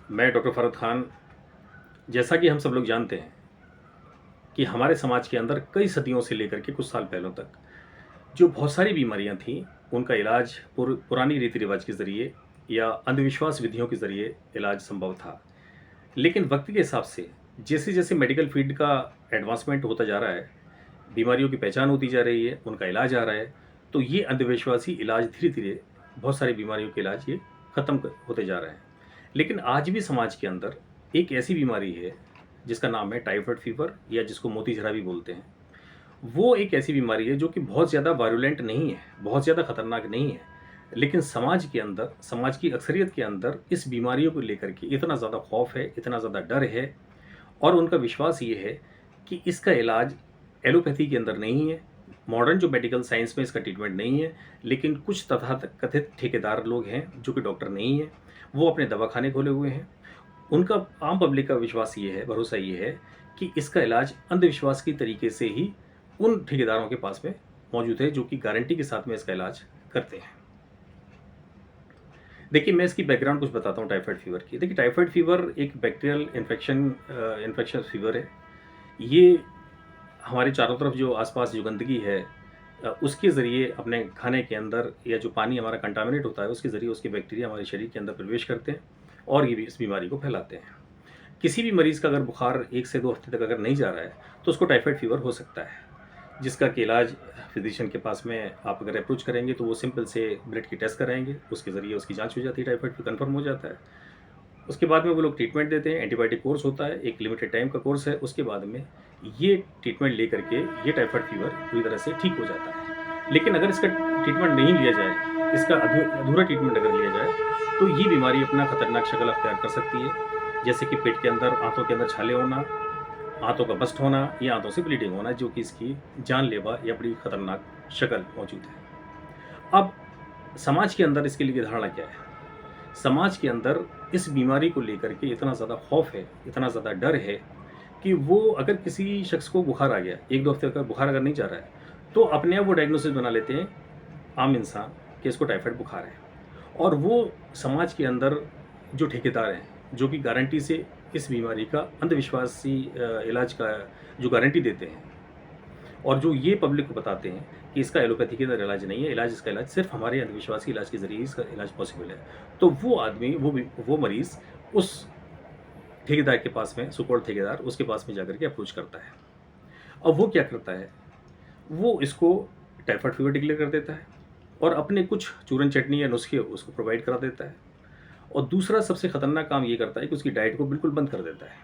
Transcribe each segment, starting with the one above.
मैं डॉक्टर फ़रहत ख़ान। जैसा कि हम सब लोग जानते हैं कि हमारे समाज के अंदर कई सदियों से लेकर के कुछ साल पहलों तक जो बहुत सारी बीमारियां थीं, उनका इलाज पुरानी रीति रिवाज के ज़रिए या अंधविश्वास विधियों के ज़रिए इलाज संभव था। लेकिन वक्त के हिसाब से जैसे जैसे मेडिकल फील्ड का एडवांसमेंट होता जा रहा है, बीमारियों की पहचान होती जा रही है, उनका इलाज आ रहा है, तो ये अंधविश्वासी इलाज धीरे धीरे बहुत सारी बीमारियों के इलाज ये ख़त्म होते जा रहे हैं। लेकिन आज भी समाज के अंदर एक ऐसी बीमारी है जिसका नाम है टाइफाइड फीवर, या जिसको मोती झरा भी बोलते हैं। वो एक ऐसी बीमारी है जो कि बहुत ज़्यादा वायरुलेंट नहीं है, बहुत ज़्यादा खतरनाक नहीं है, लेकिन समाज के अंदर, समाज की अक्सरियत के अंदर इस बीमारियों को लेकर के इतना ज़्यादा खौफ है, इतना ज़्यादा डर है, और उनका विश्वास ये है कि इसका इलाज एलोपैथी के अंदर नहीं है, मॉडर्न जो मेडिकल साइंस में इसका ट्रीटमेंट नहीं है, लेकिन कुछ तथाकथित ठेकेदार लोग हैं जो कि डॉक्टर नहीं हैं, वो अपने दवाखाने खोले हुए हैं। उनका, आम पब्लिक का विश्वास ये है, भरोसा ये है कि इसका इलाज अंधविश्वास की तरीके से ही उन ठेकेदारों के पास में मौजूद है जो कि गारंटी के साथ में इसका इलाज करते हैं। देखिए, मैं इसकी बैकग्राउंड कुछ बताता हूँ टाइफाइड फीवर की। देखिए, टाइफाइड फीवर एक बैक्टीरियल इन्फेक्शन फीवर है। ये हमारे चारों तरफ जो आसपास जो गंदगी है, उसके ज़रिए अपने खाने के अंदर, या जो पानी हमारा कंटामिनेट होता है उसके ज़रिए उसके बैक्टीरिया हमारे शरीर के अंदर प्रवेश करते हैं और ये भी इस बीमारी को फैलाते हैं। किसी भी मरीज़ का अगर बुखार 1 से 2 हफ्ते तक अगर नहीं जा रहा है तो उसको टाइफाइड फीवर हो सकता है, जिसका कि इलाज फिजिशियन के पास में आप अगर अप्रोच करेंगे तो वो सिंपल से ब्लड की टेस्ट कराएंगे, उसके ज़रिए उसकी जांच हो जाती है, टाइफाइड फीवर कन्फर्म हो जाता है। उसके बाद में वो लोग ट्रीटमेंट देते हैं, एंटीबायोटिक कोर्स होता है, एक लिमिटेड टाइम का कोर्स है। उसके बाद में ये ट्रीटमेंट ले करके ये टाइफाइड फीवर पूरी तरह से ठीक हो जाता है। लेकिन अगर इसका ट्रीटमेंट नहीं लिया जाए, इसका अधूरा ट्रीटमेंट अगर लिया जाए, तो ये बीमारी अपना खतरनाक शक्ल अख्तियार कर सकती है, जैसे कि पेट के अंदर, आंतों के अंदर छाले होना, आंतों का बस्ट होना, या आंतों से ब्लीडिंग होना, जो कि इसकी जानलेवा या बड़ी खतरनाक शक्ल मौजूद है। अब समाज के अंदर इसके लिए धारणा क्या है? समाज के अंदर इस बीमारी को लेकर के इतना ज़्यादा खौफ है, इतना ज़्यादा डर है कि वो, अगर किसी शख्स को बुखार आ गया, 1-2 हफ्ते का बुखार अगर नहीं जा रहा है, तो अपने आप वो डायग्नोसिस बना लेते हैं, आम इंसान, कि इसको टाइफाइड बुखार है। और वो समाज के अंदर जो ठेकेदार हैं, जो कि गारंटी से इस बीमारी का अंधविश्वासी इलाज का जो गारंटी देते हैं, और जो ये पब्लिक को बताते हैं कि इसका एलोपैथी के अंदर इलाज नहीं है, इसका इलाज सिर्फ हमारे अंधविश्वासी इलाज के ज़रिए इसका इलाज पॉसिबल है। तो वो आदमी, वो मरीज़ उस ठेकेदार के पास में, सो कॉल्ड ठेकेदार, उसके पास में जाकर के अप्रोच करता है। अब वो क्या करता है, वो इसको टाइफाइड फीवर डिक्लेयर कर देता है और अपने कुछ चूरन चटनी या नुस्खे उसको प्रोवाइड करा देता है। और दूसरा सबसे खतरनाक काम ये करता है कि उसकी डाइट को बिल्कुल बंद कर देता है।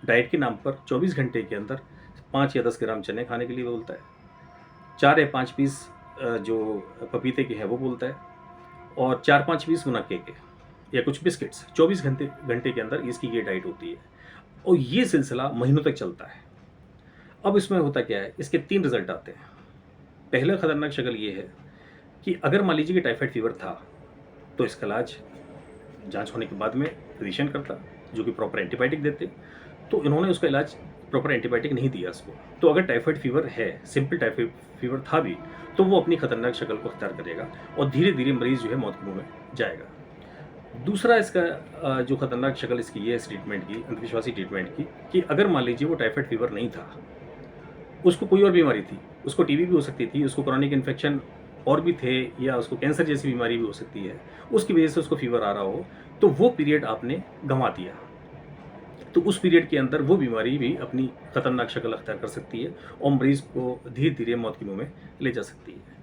डाइट के नाम पर 24 घंटे के अंदर 5 या 10 ग्राम चने खाने के लिए बोलता है, 4 या 5 पीस जो पपीते के हैं वो बोलता है, और 4-5 पीस मुनक्के के या कुछ बिस्किट्स 24 घंटे घंटे के अंदर इसकी ये डाइट होती है। और ये सिलसिला महीनों तक चलता है। अब इसमें होता क्या है, इसके 3 रिजल्ट आते हैं। पहला खतरनाक शक्ल ये है कि अगर मान लीजिए कि टाइफाइड फीवर था, तो इसका इलाज जांच होने के बाद में फिजिशियन करता, जो कि प्रॉपर एंटीबायोटिक देते। तो इन्होंने उसका इलाज प्रॉपर एंटीबायोटिक नहीं दिया उसको। तो अगर टाइफाइड फीवर है, सिंपल टाइफाइड फीवर था भी, तो वो अपनी खतरनाक शक्ल को अख्तियार करेगा और धीरे धीरे मरीज़ जो है मौत के मुंह में जाएगा। दूसरा इसका जो खतरनाक शक्ल इसकी ये है इस ट्रीटमेंट की, अंधविश्वासी ट्रीटमेंट की, कि अगर मान लीजिए वो टाइफाइड फीवर नहीं था, उसको कोई और बीमारी थी, उसको टीबी भी हो सकती थी, उसको क्रॉनिक इन्फेक्शन और भी थे, या उसको कैंसर जैसी बीमारी भी हो सकती है, उसकी वजह से उसको फीवर आ रहा हो, तो वो पीरियड आपने गंवा दिया। तो उस पीरियड के अंदर वो बीमारी भी अपनी खतरनाक शक्ल अख्तियार कर सकती है और मरीज़ को धीरे धीरे मौत के मुंह में ले जा सकती है।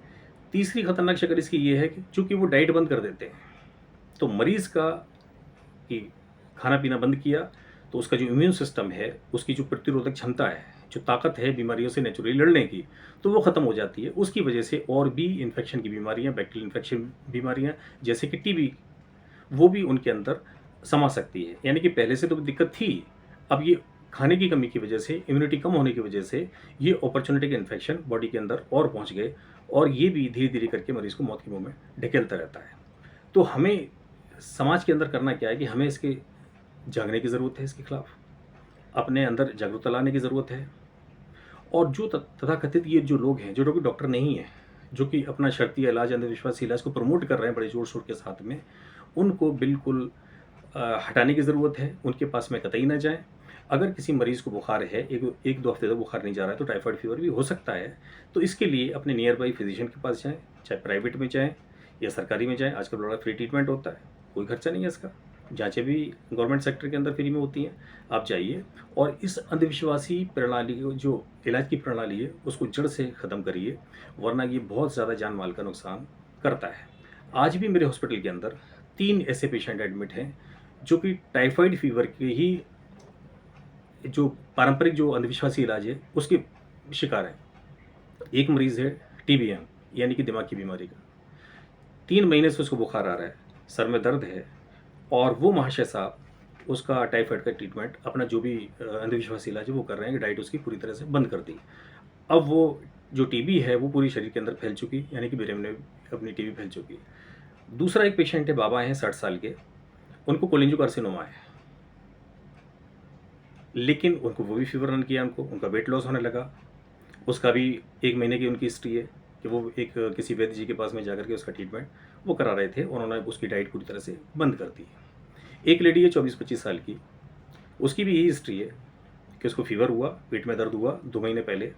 तीसरी खतरनाक शक्ल इसकी ये है कि चूँकि वो डाइट बंद कर देते हैं, तो मरीज़ का कि खाना पीना बंद किया, तो उसका जो इम्यून सिस्टम है, उसकी जो प्रतिरोधक क्षमता है, जो ताकत है बीमारियों से नेचुरली लड़ने की, तो वो ख़त्म हो जाती है। उसकी वजह से और भी इन्फेक्शन की बीमारियाँ, बैक्टीरियल इन्फेक्शन बीमारियाँ, जैसे कि टीबी, वो भी उनके अंदर समा सकती है। यानी कि पहले से तो दिक्कत थी, अब ये खाने की कमी की वजह से, इम्यूनिटी कम होने की वजह से ये अपॉर्चुनिटी के इन्फेक्शन बॉडी के अंदर और पहुंच गए, और ये भी धीरे धीरे करके मरीज़ को मौत के मुंह में ढकेलता रहता है। तो हमें समाज के अंदर करना क्या है कि हमें इसके जागने की ज़रूरत है, इसके खिलाफ अपने अंदर जागरूकता लाने की ज़रूरत है। और जो तथाकथित ये जो लोग हैं, जो कि डॉक्टर नहीं हैं, जो कि अपना शर्ती इलाज, अंधविश्वासी इलाज को प्रमोट कर रहे हैं बड़े ज़ोर शोर के साथ में, उनको बिल्कुल हटाने की ज़रूरत है, उनके पास में कतई ना जाएँ। अगर किसी मरीज़ को बुखार है, 1-2 हफ़्ते तक बुखार नहीं जा रहा है, तो टाइफाइड फ़ीवर भी हो सकता है। तो इसके लिए अपने नियर बाई फ़िज़िशियन के पास जाएँ, चाहे प्राइवेट में जाएँ या सरकारी में जाएँ। आजकल बड़ा फ्री ट्रीटमेंट होता है, कोई खर्चा नहीं है इसका। जाँचें भी गवर्नमेंट सेक्टर के अंदर फ्री में होती हैं। आप जाइए और इस अंधविश्वासी प्रणाली को, जो इलाज की प्रणाली है, उसको जड़ से ख़त्म करिए, वरना ये बहुत ज़्यादा जान-माल का नुकसान करता है। आज भी मेरे हॉस्पिटल के अंदर 3 ऐसे पेशेंट एडमिट हैं, जो कि टाइफाइड फ़ीवर के ही जो पारंपरिक जो अंधविश्वासी इलाज है, उसके शिकार हैं। एक मरीज़ है टीबीएम, यानी कि दिमाग की बीमारी का। 3 महीने से उसको बुखार आ रहा है, सर में दर्द है, और वो महाशय साहब उसका टाइफाइड का ट्रीटमेंट, अपना जो भी अंधविश्वासी इलाज है वो कर रहे हैं कि डाइट उसकी पूरी तरह से बंद कर दी। अब वो जो टीबी है वो पूरी शरीर के अंदर फैल चुकी, यानी कि मेरे में अपनी टीबी फैल चुकी है। दूसरा एक पेशेंट है, बाबा हैं 60 साल के, उनको कोलिंजोकार्सिनोमा है, लेकिन उनको वो भी फ़ीवर रन किया, उनका वेट लॉस होने लगा। उसका भी 1 महीने की उनकी हिस्ट्री है कि वो एक किसी वैद्य जी के पास में जाकर के उसका ट्रीटमेंट वो करा रहे थे, उन्होंने उसकी डाइट पूरी तरह से बंद कर दी। एक लेडी है 24-25 साल की, उसकी भी यही हिस्ट्री है कि उसको फ़ीवर हुआ, पेट में दर्द हुआ 2 महीने पहले।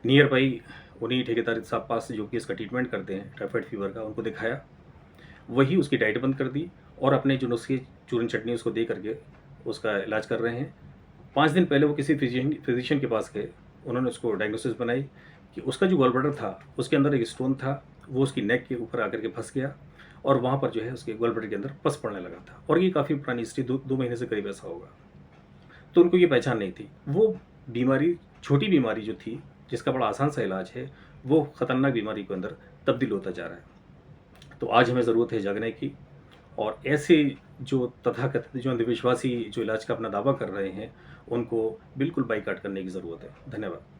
नियर बाई उन्हीं ठेकेदार साहब पास जो कि इसका ट्रीटमेंट करते हैं टाइफाइड फ़ीवर का, उनको दिखाया। वही उसकी डाइट बंद कर दी और अपने जो नुस्खे चूरन चटनी उसको दे करके उसका इलाज कर रहे हैं। 5 दिन पहले वो किसी फिजिशियन के पास गए, उन्होंने उसको डायग्नोसिस बनाई कि उसका जो गॉल ब्लैडर था, उसके अंदर एक स्टोन था, वो उसकी नेक के ऊपर आकर के फँस गया और वहाँ पर जो है उसके गॉल ब्लैडर के अंदर पस पड़ने लगा था, और ये काफ़ी पुरानी हिस्ट्री, 2 महीने से करीब ऐसा होगा। तो उनको ये पहचान नहीं थी। वो बीमारी, छोटी बीमारी जो थी, जिसका बड़ा आसान सा इलाज है, वो खतरनाक बीमारी के अंदर तब्दील होता जा रहा है। तो आज हमें ज़रूरत है जागने की, और ऐसे जो तथाकथित जो अंधविश्वासी जो इलाज का अपना दावा कर रहे हैं, उनको बिल्कुल बाइकआउट करने की ज़रूरत है। धन्यवाद।